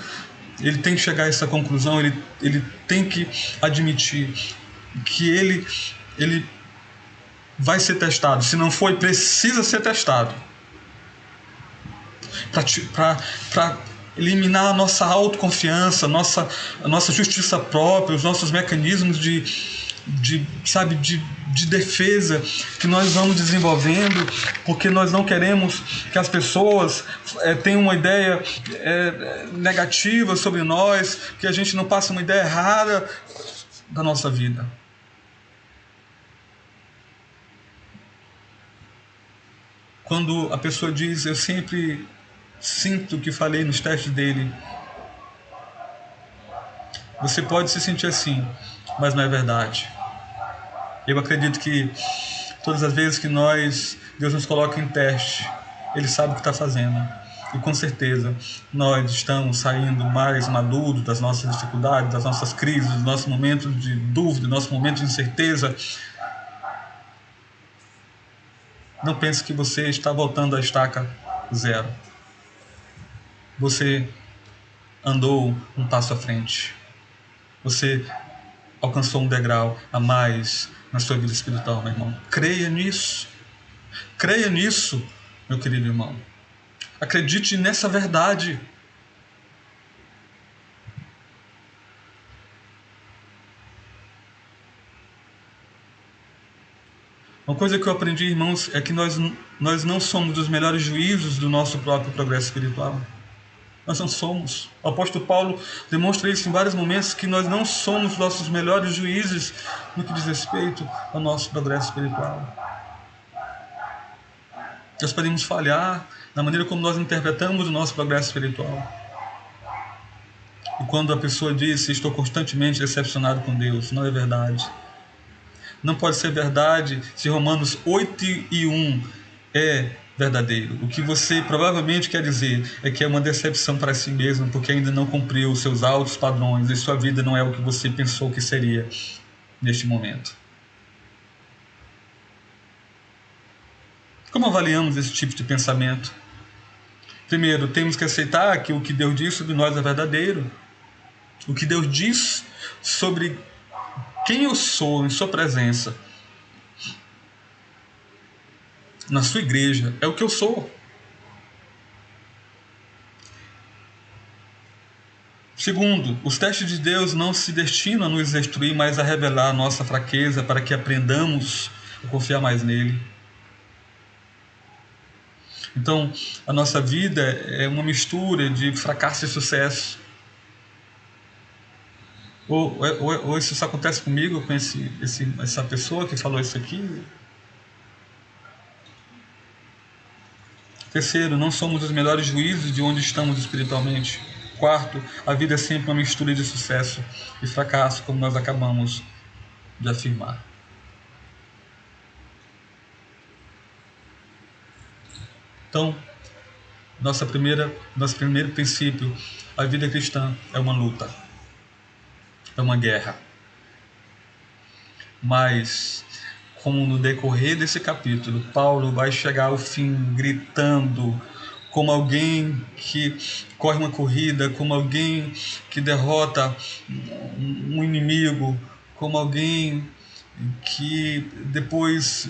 ele tem que chegar a essa conclusão, ele tem que admitir que ele vai ser testado. Se não for, precisa ser testado. Para eliminar a nossa autoconfiança, a nossa justiça própria, os nossos mecanismos de defesa que nós vamos desenvolvendo, porque nós não queremos que as pessoas tenham uma ideia negativa sobre nós, que a gente não passe uma ideia errada da nossa vida. Quando a pessoa diz, eu sempre sinto que falei nos testes dele, você pode se sentir assim, mas não é verdade. Eu acredito que todas as vezes que Deus nos coloca em teste, Ele sabe o que está fazendo. E com certeza nós estamos saindo mais maduros das nossas dificuldades, das nossas crises, dos nossos momentos de dúvida, dos nossos momentos de incerteza. Não pense que você está voltando à estaca zero. Você andou um passo à frente. Você alcançou um degrau a mais na sua vida espiritual, meu irmão. Creia nisso. Creia nisso, meu querido irmão. Acredite nessa verdade. Uma coisa que eu aprendi, irmãos, é que nós não somos os melhores juízes do nosso próprio progresso espiritual. Nós não somos. O apóstolo Paulo demonstra isso em vários momentos, que nós não somos nossos melhores juízes no que diz respeito ao nosso progresso espiritual. Nós podemos falhar na maneira como nós interpretamos o nosso progresso espiritual. E quando a pessoa diz: estou constantemente decepcionado com Deus, não é verdade. Não pode ser verdade se Romanos 8:1 é verdadeiro. O que você provavelmente quer dizer é que é uma decepção para si mesmo, porque ainda não cumpriu os seus altos padrões e sua vida não é o que você pensou que seria neste momento. Como avaliamos esse tipo de pensamento? Primeiro, temos que aceitar que o que Deus diz sobre nós é verdadeiro. O que Deus diz sobre quem eu sou em sua presença, na sua igreja, é o que eu sou. Segundo, os testes de Deus não se destinam a nos destruir, mas a revelar a nossa fraqueza para que aprendamos a confiar mais nele. Então, a nossa vida é uma mistura de fracasso e sucesso. Ou isso só acontece comigo, com essa pessoa que falou isso aqui. Terceiro, não somos os melhores juízes de onde estamos espiritualmente. Quarto, a vida é sempre uma mistura de sucesso e fracasso, como nós acabamos de afirmar. Então, nosso primeiro princípio: a vida cristã é uma luta, é uma guerra. Mas, como no decorrer desse capítulo, Paulo vai chegar ao fim gritando, como alguém que corre uma corrida, como alguém que derrota um inimigo, como alguém que depois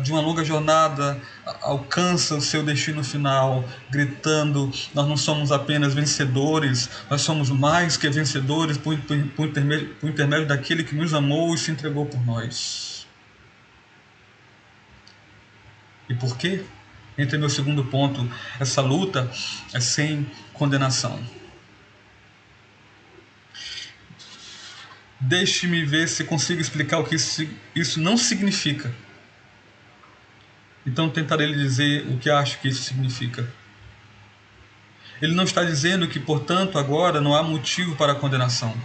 de uma longa jornada alcança o seu destino final, gritando: nós não somos apenas vencedores, nós somos mais que vencedores por intermédio daquele que nos amou e se entregou por nós. E por quê? Entra meu segundo ponto: essa luta é sem condenação. Deixe-me ver se consigo explicar o que isso não significa. Então tentarei lhe dizer o que acho que isso significa. Ele não está dizendo que, portanto, agora não há motivo para a condenação.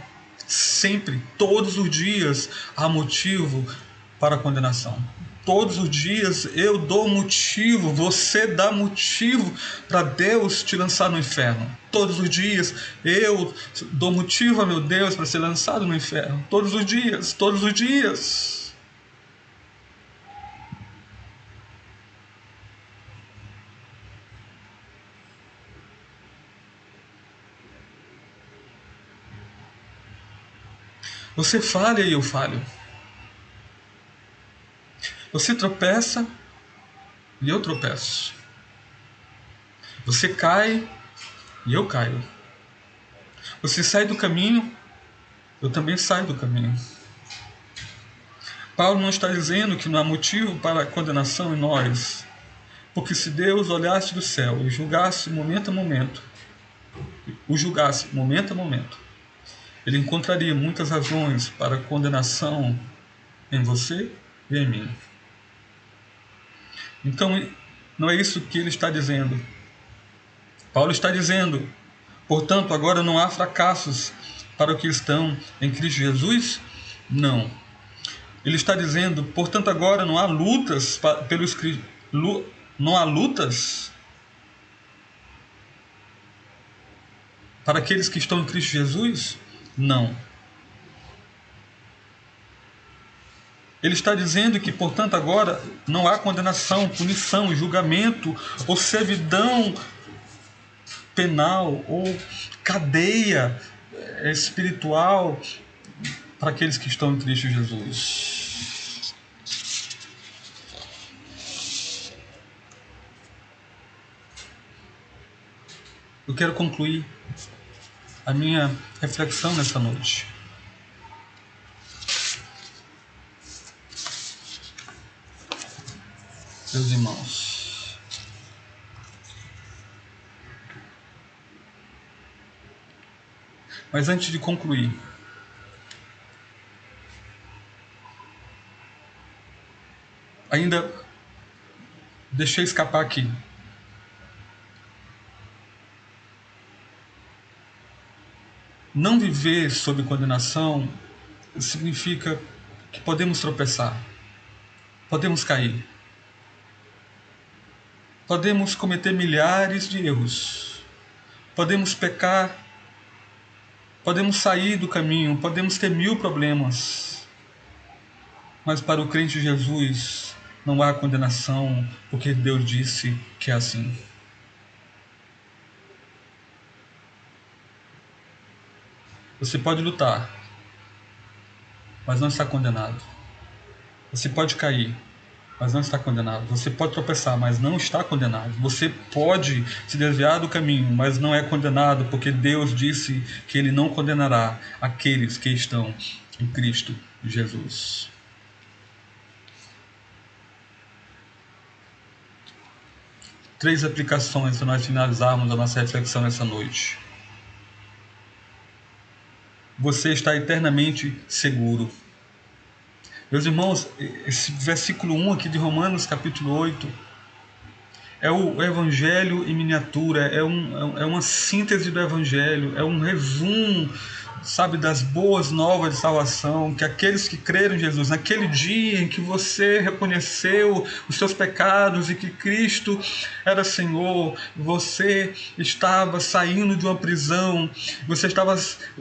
Sempre, todos os dias, há motivo para a condenação. Todos os dias eu dou motivo, você dá motivo para Deus te lançar no inferno. Todos os dias eu dou motivo a meu Deus para ser lançado no inferno. Todos os dias, todos os dias. Você falha e eu falho. Você tropeça e eu tropeço. Você cai e eu caio. Você sai do caminho, eu também saio do caminho. Paulo não está dizendo que não há motivo para a condenação em nós, porque se Deus olhasse do céu e julgasse momento a momento, Ele encontraria muitas razões para condenação em você e em mim. Então, não é isso que ele está dizendo. Paulo está dizendo: portanto, agora não há fracassos para os que estão em Cristo Jesus? Não. Ele está dizendo, portanto, agora não há lutas não há lutas para aqueles que estão em Cristo Jesus? Não. Ele está dizendo que, portanto, agora não há condenação, punição, julgamento ou servidão penal ou cadeia espiritual para aqueles que estão em Cristo Jesus. Eu quero concluir a minha reflexão nessa noite. Meus irmãos, mas antes de concluir, ainda deixei escapar aqui. Não viver sob condenação significa que podemos tropeçar, podemos cair, podemos cometer milhares de erros, podemos pecar, podemos sair do caminho, podemos ter 1000 problemas. Mas para o crente Jesus não há condenação, porque Deus disse que é assim. Você pode lutar, mas não está condenado. Você pode cair, mas não está condenado. Você pode tropeçar, mas não está condenado. Você pode se desviar do caminho, mas não é condenado, porque Deus disse que Ele não condenará aqueles que estão em Cristo Jesus. Três aplicações para nós finalizarmos a nossa reflexão nessa noite. Você está eternamente seguro. Meus irmãos, esse versículo 1 aqui de Romanos, capítulo 8, é o Evangelho em miniatura, é uma síntese do Evangelho, é um resumo, sabe, das boas novas de salvação, que aqueles que creram em Jesus, naquele dia em que você reconheceu os seus pecados e que Cristo era Senhor, você estava saindo de uma prisão, você estava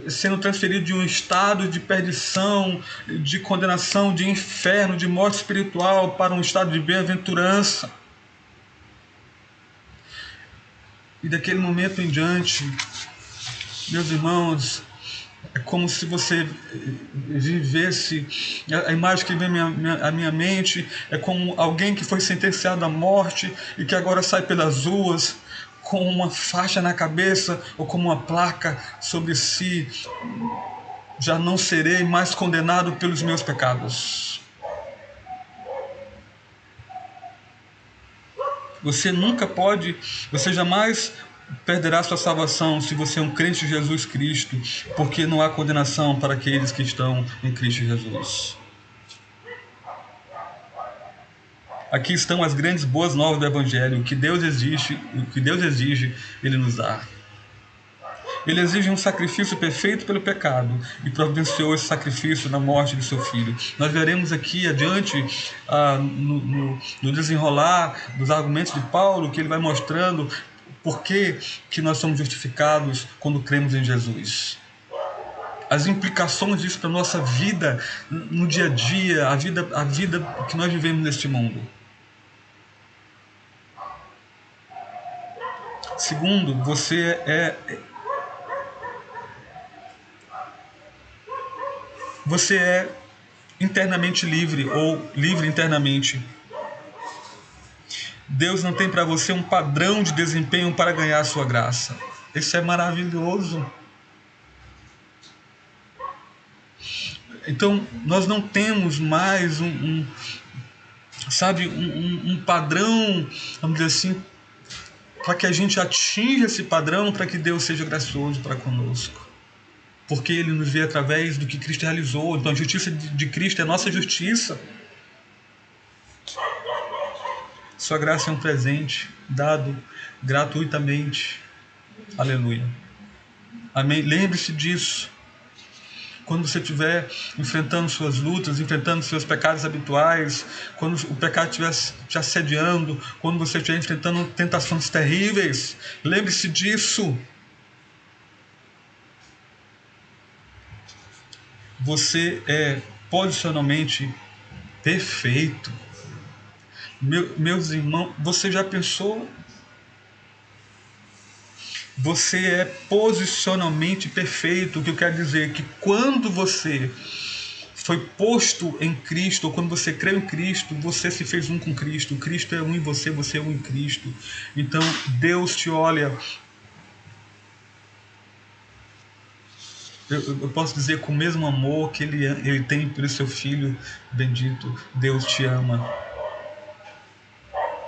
sendo transferido de um estado de perdição, de condenação, de inferno, de morte espiritual, para um estado de bem-aventurança. E daquele momento em diante, meus irmãos, é como se você vivesse, a imagem que vem à minha mente é como alguém que foi sentenciado à morte e que agora sai pelas ruas com uma faixa na cabeça ou com uma placa sobre si: já não serei mais condenado pelos meus pecados. Você jamais perderá sua salvação se você é um crente de Jesus Cristo, porque não há condenação para aqueles que estão em Cristo Jesus. Aqui estão as grandes boas novas do Evangelho. O que Deus exige, Ele nos dá. Ele exige um sacrifício perfeito pelo pecado e providenciou esse sacrifício na morte de seu Filho. Nós veremos aqui adiante, no desenrolar dos argumentos de Paulo, que ele vai mostrando por que nós somos justificados quando cremos em Jesus. As implicações disso para a nossa vida no dia a dia, a vida que nós vivemos neste mundo. Segundo, você é internamente livre, ou livre internamente. Deus não tem para você um padrão de desempenho para ganhar a sua graça. Isso é maravilhoso. Então, nós não temos mais um padrão, vamos dizer assim, para que a gente atinja esse padrão, para que Deus seja gracioso para conosco. Porque Ele nos vê através do que Cristo realizou. Então a justiça de Cristo é a nossa justiça. Sua graça é um presente dado gratuitamente. Aleluia. Amém. Lembre-se disso. quando você estiver enfrentando suas lutas, enfrentando seus pecados habituais, quando o pecado estiver te assediando, quando você estiver enfrentando tentações terríveis, lembre-se disso. Você é posicionalmente perfeito. Meus irmãos, você já pensou? Você é posicionalmente perfeito. O que eu quero dizer é que quando você foi posto em Cristo, ou quando você creu em Cristo, você se fez um com Cristo. Cristo é um em você, você é um em Cristo. Então Deus te olha. Eu posso dizer com o mesmo amor que ele tem pelo seu Filho bendito. Deus te ama.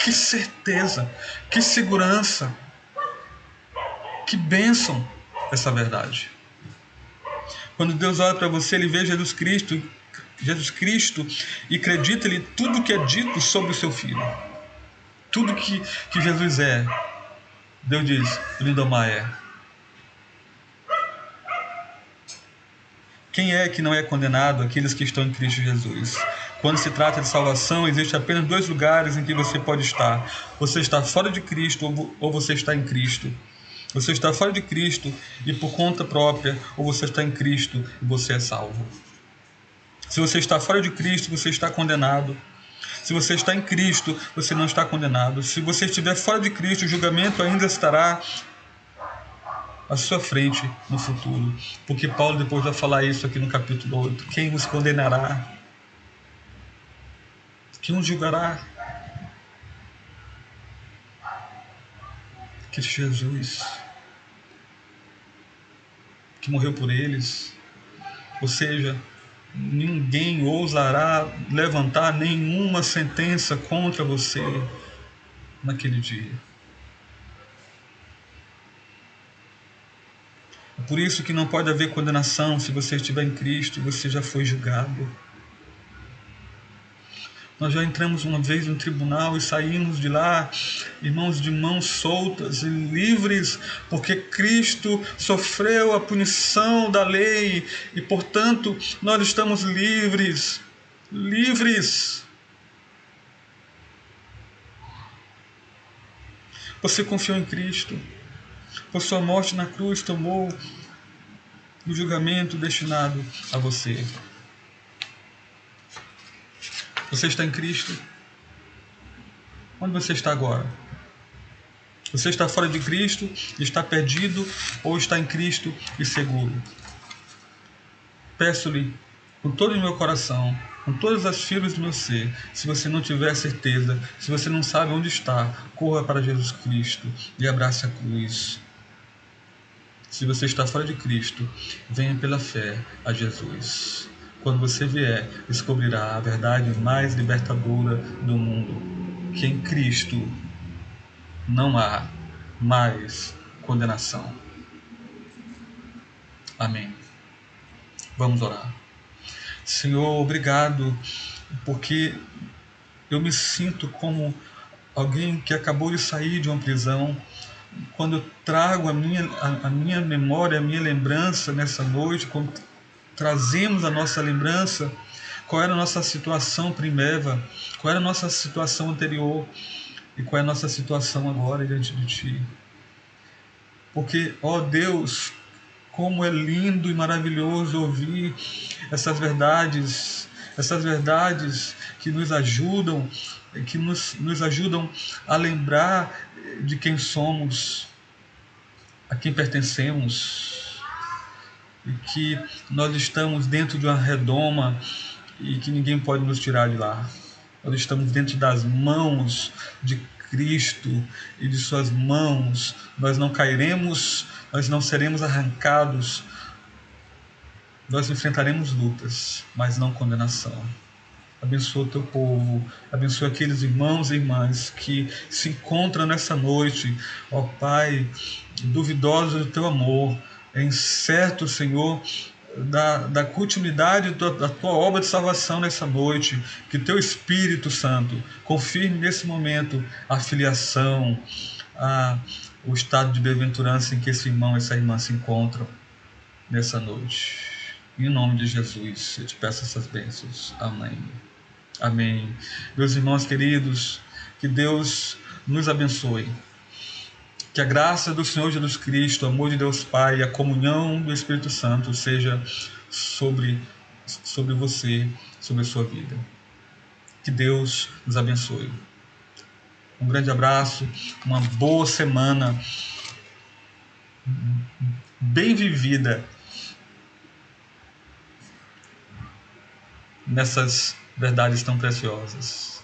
Que certeza, que segurança, que bênção essa verdade. Quando Deus olha para você, Ele vê Jesus Cristo e acredita-lhe tudo que é dito sobre o seu Filho. Tudo que Jesus é. Deus diz, Lindomar é. Quem é que não é condenado? Aqueles que estão em Cristo Jesus. Quando se trata de salvação, existe apenas 2 lugares em que você pode estar. Você está fora de Cristo ou você está em Cristo. Você está fora de Cristo e por conta própria, ou você está em Cristo e você é salvo. Se você está fora de Cristo, você está condenado. Se você está em Cristo, você não está condenado. Se você estiver fora de Cristo, o julgamento ainda estará à sua frente no futuro. Porque Paulo depois vai falar isso aqui no capítulo 8. Quem nos condenará? Quem nos julgará? Cristo Jesus, que morreu por eles. Ou seja, ninguém ousará levantar nenhuma sentença contra você naquele dia. É por isso que não pode haver condenação. Se você estiver em Cristo, você já foi julgado. Nós já entramos uma vez no tribunal e saímos de lá, irmãos, de mãos soltas e livres, porque Cristo sofreu a punição da lei e, portanto, nós estamos livres. Livres. Você confiou em Cristo. Por sua morte na cruz, tomou o julgamento destinado a você. Você está em Cristo? Onde você está agora? Você está fora de Cristo, está perdido, ou está em Cristo e seguro? Peço-lhe, com todo o meu coração, com todas as fibras do meu ser, se você não tiver certeza, se você não sabe onde está, corra para Jesus Cristo e abrace a cruz. Se você está fora de Cristo, venha pela fé a Jesus. Quando você vier, descobrirá a verdade mais libertadora do mundo, que em Cristo não há mais condenação. Amém. Vamos orar. Senhor, obrigado, porque eu me sinto como alguém que acabou de sair de uma prisão. Quando eu trago a minha memória, a minha lembrança nessa noite, quando trazemos a nossa lembrança, qual era a nossa situação primeva, qual era a nossa situação anterior e qual é a nossa situação agora diante de Ti. Porque, ó Deus, como é lindo e maravilhoso ouvir essas verdades que nos ajudam, nos ajudam a lembrar de quem somos, a quem pertencemos, e que nós estamos dentro de uma redoma e que ninguém pode nos tirar de lá. Nós estamos dentro das mãos de Cristo e de suas mãos. Nós não cairemos, nós não seremos arrancados. Nós enfrentaremos lutas, mas não condenação. Abençoa o teu povo, abençoa aqueles irmãos e irmãs que se encontram nessa noite, ó Pai, duvidosos do teu amor, incerto, Senhor, da continuidade da tua obra de salvação nessa noite. Que teu Espírito Santo confirme nesse momento a filiação, o estado de bem-aventurança em que esse irmão e essa irmã se encontram nessa noite. Em nome de Jesus, eu te peço essas bênçãos. Amém. Amém. Meus irmãos queridos, que Deus nos abençoe. Que a graça do Senhor Jesus Cristo, o amor de Deus Pai e a comunhão do Espírito Santo seja sobre você, sobre a sua vida. Que Deus nos abençoe. Um grande abraço, uma boa semana bem vivida nessas verdades tão preciosas.